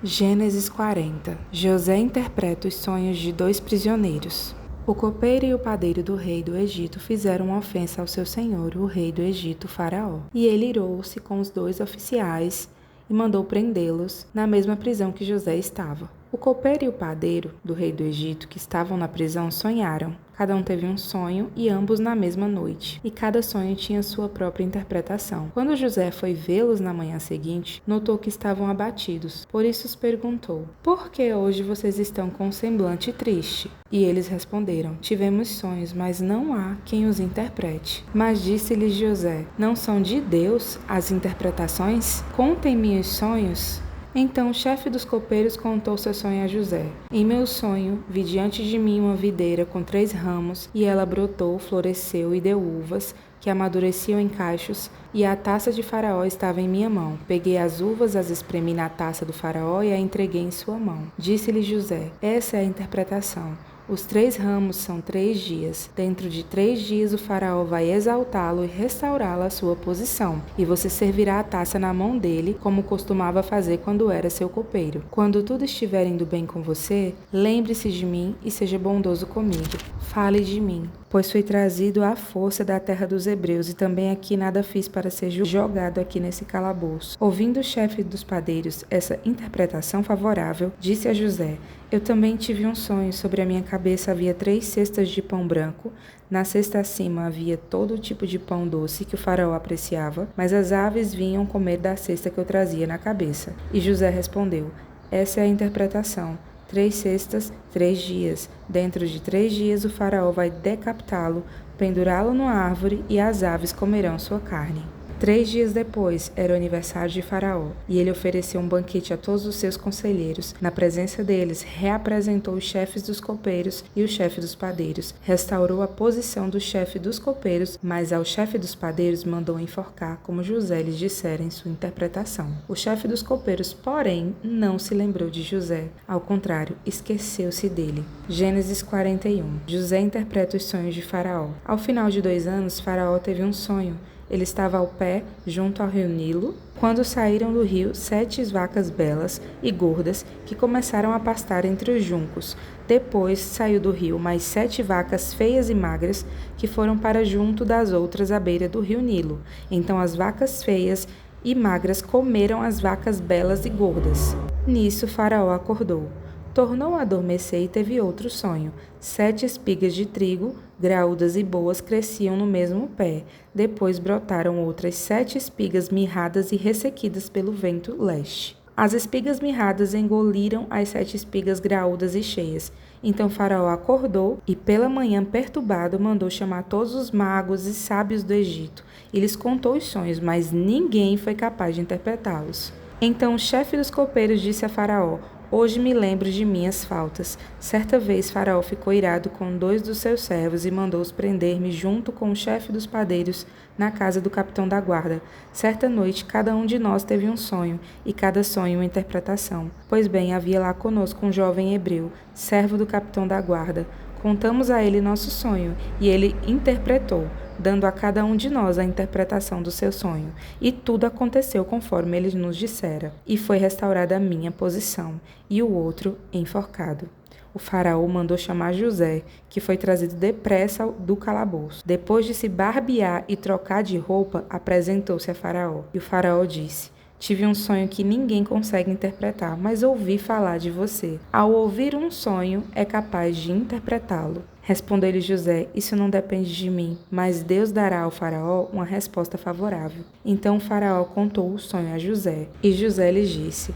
Gênesis 40. José interpreta os sonhos de 2 prisioneiros. O copeiro e o padeiro do rei do Egito fizeram uma ofensa ao seu senhor, o rei do Egito, Faraó. E ele irou-se com os 2 oficiais e mandou prendê-los na mesma prisão que José estava. O copeiro e o padeiro do rei do Egito, que estavam na prisão, sonharam. Cada um teve um sonho e ambos na mesma noite. E cada sonho tinha sua própria interpretação. Quando José foi vê-los na manhã seguinte, notou que estavam abatidos. Por isso os perguntou: "Por que hoje vocês estão com um semblante triste?" E eles responderam: "Tivemos sonhos, mas não há quem os interprete." Mas disse-lhes José: "Não são de Deus as interpretações? Contem-me os sonhos." Então o chefe dos copeiros contou seu sonho a José. "Em meu sonho, vi diante de mim uma videira com 3 ramos, e ela brotou, floresceu e deu uvas, que amadureciam em cachos, e a taça de Faraó estava em minha mão. Peguei as uvas, as espremi na taça do Faraó e a entreguei em sua mão." Disse-lhe José: "Essa é a interpretação. Os 3 ramos são 3 dias. Dentro de 3 dias o faraó vai exaltá-lo e restaurá-lo à sua posição. E você servirá a taça na mão dele, como costumava fazer quando era seu copeiro. Quando tudo estiver indo bem com você, lembre-se de mim e seja bondoso comigo. Fale de mim, pois fui trazido à força da terra dos hebreus, e também aqui nada fiz para ser jogado aqui nesse calabouço." Ouvindo o chefe dos padeiros essa interpretação favorável, disse a José: "Eu também tive um sonho. Sobre a minha cabeça havia 3 cestas de pão branco. Na cesta acima havia todo tipo de pão doce que o faraó apreciava, mas as aves vinham comer da cesta que eu trazia na cabeça." E José respondeu: "Essa é a interpretação. 3 cestas, 3 dias. Dentro de 3 dias o faraó vai decapitá-lo, pendurá-lo numa árvore, e as aves comerão sua carne." 3 dias depois era o aniversário de Faraó, e ele ofereceu um banquete a todos os seus conselheiros. Na presença deles, reapresentou os chefes dos copeiros e o chefe dos padeiros. Restaurou a posição do chefe dos copeiros, mas ao chefe dos padeiros mandou enforcar, como José lhes dissera em sua interpretação. O chefe dos copeiros, porém, não se lembrou de José. Ao contrário, esqueceu-se dele. Gênesis 41. José interpreta os sonhos de Faraó. Ao final de 2 anos, Faraó teve um sonho. Ele estava ao pé, junto ao rio Nilo, quando saíram do rio 7 vacas belas e gordas, que começaram a pastar entre os juncos. Depois saiu do rio mais 7 vacas feias e magras, que foram para junto das outras à beira do rio Nilo. Então as vacas feias e magras comeram as vacas belas e gordas. Nisso Faraó acordou. Tornou a adormecer e teve outro sonho. 7 espigas de trigo, graúdas e boas, cresciam no mesmo pé. Depois brotaram outras 7 espigas mirradas e ressequidas pelo vento leste. As espigas mirradas engoliram as 7 espigas graúdas e cheias. Então Faraó acordou e, pela manhã perturbado, mandou chamar todos os magos e sábios do Egito. E lhes contou os sonhos, mas ninguém foi capaz de interpretá-los. Então o chefe dos copeiros disse a Faraó: "Hoje me lembro de minhas faltas." Certa vez Faraó ficou irado com 2 dos seus servos e mandou-os prender-me junto com o chefe dos padeiros na casa do capitão da guarda. Certa noite cada um de nós teve um sonho, e cada sonho uma interpretação. Pois bem, havia lá conosco um jovem hebreu, servo do capitão da guarda. Contamos a ele nosso sonho, e ele interpretou, dando a cada um de nós a interpretação do seu sonho. E tudo aconteceu conforme ele nos dissera. E foi restaurada a minha posição, e o outro enforcado. O faraó mandou chamar José, que foi trazido depressa do calabouço. Depois de se barbear e trocar de roupa, apresentou-se a Faraó. E o faraó disse: "Tive um sonho que ninguém consegue interpretar, mas ouvi falar de você. Ao ouvir um sonho, é capaz de interpretá-lo." Respondeu-lhe José: "Isso não depende de mim, mas Deus dará ao faraó uma resposta favorável." Então o faraó contou o sonho a José, e José lhe disse: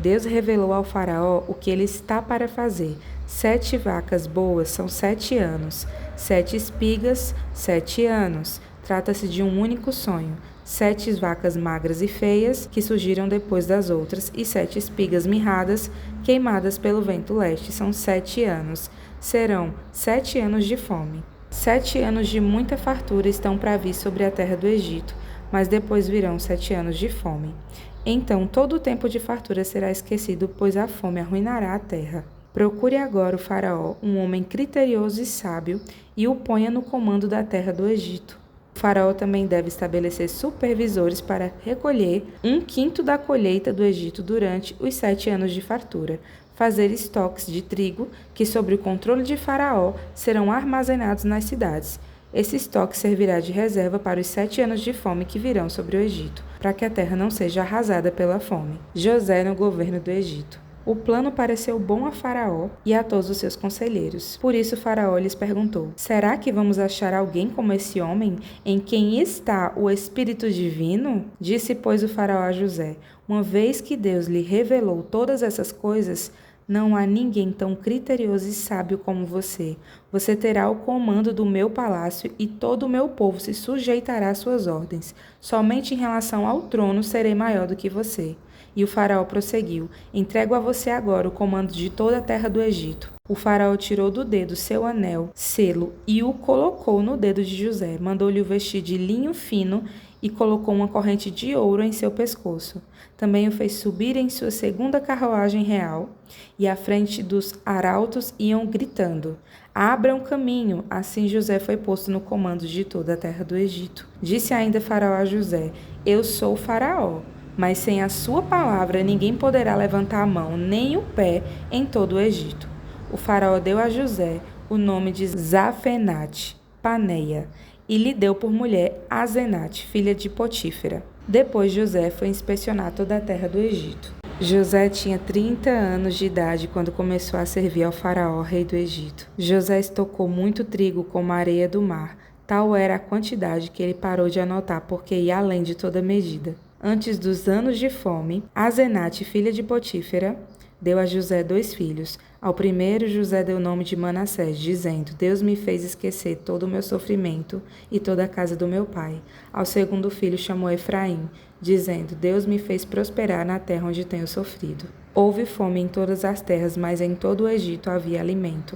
"Deus revelou ao faraó o que ele está para fazer. 7 vacas boas são 7 anos, 7 espigas, 7 anos. Trata-se de um único sonho. 7 vacas magras e feias, que surgiram depois das outras, e 7 espigas mirradas, queimadas pelo vento leste, são 7 anos. Serão 7 anos de fome. 7 anos de muita fartura estão para vir sobre a terra do Egito, mas depois virão 7 anos de fome. Então todo o tempo de fartura será esquecido, pois a fome arruinará a terra. Procure agora o faraó, um homem criterioso e sábio, e o ponha no comando da terra do Egito." O faraó também deve estabelecer supervisores para recolher 1/5 da colheita do Egito durante os 7 anos de fartura, fazer estoques de trigo que, sob o controle de Faraó, serão armazenados nas cidades. Esse estoque servirá de reserva para os 7 anos de fome que virão sobre o Egito, para que a terra não seja arrasada pela fome. José no governo do Egito. O plano pareceu bom a Faraó e a todos os seus conselheiros. Por isso Faraó lhes perguntou: será que vamos achar alguém como esse homem, em quem está o Espírito Divino? Disse, pois, o Faraó a José: uma vez que Deus lhe revelou todas essas coisas, não há ninguém tão criterioso e sábio como você. Você terá o comando do meu palácio e todo o meu povo se sujeitará às suas ordens. Somente em relação ao trono serei maior do que você. E o faraó prosseguiu: entrego a você agora o comando de toda a terra do Egito. O faraó tirou do dedo seu anel, selo, e o colocou no dedo de José. Mandou-lhe o vestir de linho fino e colocou uma corrente de ouro em seu pescoço. Também o fez subir em sua segunda carruagem real, e à frente dos arautos iam gritando: abram caminho. Assim José foi posto no comando de toda a terra do Egito. Disse ainda Faraó a José: eu sou Faraó, mas sem a sua palavra ninguém poderá levantar a mão nem o pé em todo o Egito. O faraó deu a José o nome de Zafenate-Paneia e lhe deu por mulher Asenate, filha de Potífera. Depois José foi inspecionar toda a terra do Egito. José tinha 30 anos de idade quando começou a servir ao faraó, rei do Egito. José estocou muito trigo como a areia do mar. Tal era a quantidade que ele parou de anotar porque ia além de toda medida. Antes dos anos de fome, Asenate, filha de Potífera, deu a José 2 filhos. Ao primeiro, José deu o nome de Manassés, dizendo: Deus me fez esquecer todo o meu sofrimento e toda a casa do meu pai. Ao segundo filho chamou Efraim, dizendo: Deus me fez prosperar na terra onde tenho sofrido. Houve fome em todas as terras, mas em todo o Egito havia alimento.